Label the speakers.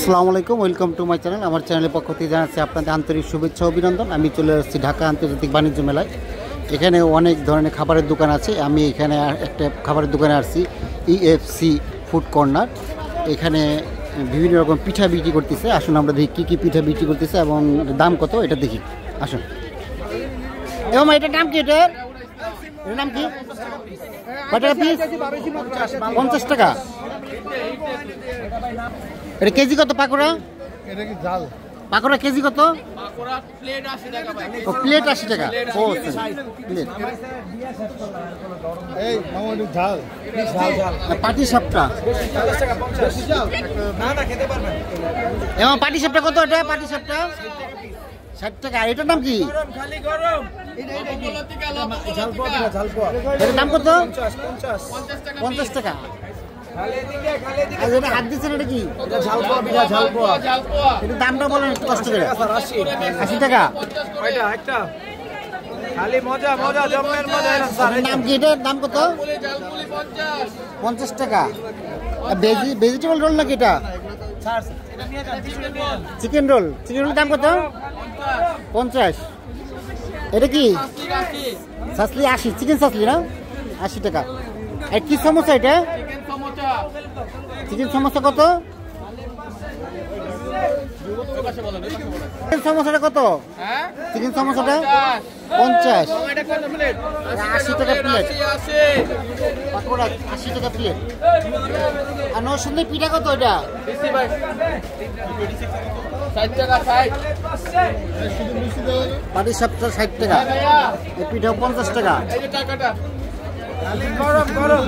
Speaker 1: আসসালামু আলাইকুম, welcome to my channel. আমার চ্যানেলের পক্ষ থেকে জানাচ্ছি আপনাদের আন্তরিক শুভেচ্ছা অভিনন্দন। আমি চলে এসেছি ঢাকা আন্তর্জাতিক বাণিজ্য মেলায়। এখানে অনেক ধরনের খাবারের দোকান আছে। আমি এখানে একটা খাবারের দোকানে আসছি, ইএফসি ফুড কর্নার। এখানে বিভিন্ন রকম পিঠা বিক্রি করতেছে। আসুন আমরা দেখি কী কী পিঠা বিক্রি করতেছে এবং দাম কত এটা দেখি। আসুন। এবং এটার নাম কি? এটার নাম কি? কত টাকা পিস? 50 টাকা। এটা কেজি কত? পাকোড়া পাকোড়া কেজি কত? প্লেট 80 টাকা। ও প্লেট। পাটি সাপটা এবং পাটি সাপটা কত? এটা পাটি সাপটা 60 টাকা। এটার নাম কি? এটার দাম কত? 50 টাকা। হাত দিচ্ছেন এটা কি? এটা দামটা বলেন একটু কষ্ট করে। 80 টাকা। নাম কি? এটার দাম কত? 50 টাকা। ভেজিটেবল রোল নাকি এটা? Chicken roll. চিকেন রোলের দাম কত? 50। এটা কি? সাসলি 80। চিকেন সাসলি না? 80 টাকা। আর কি সমোসা এটা? চিকেন সমোসা কত? চিকেন সমোসাটা কত? চিকেন সমোসাটা 50। 80 টাকা প্লেট। পাকোড়া 80 টাকা প্লেট। আর নরসিংদীর পিঠা কত? এটা পাটি সাপটা 60 টাকা। এই পিঠা 50 টাকা। গরম গরম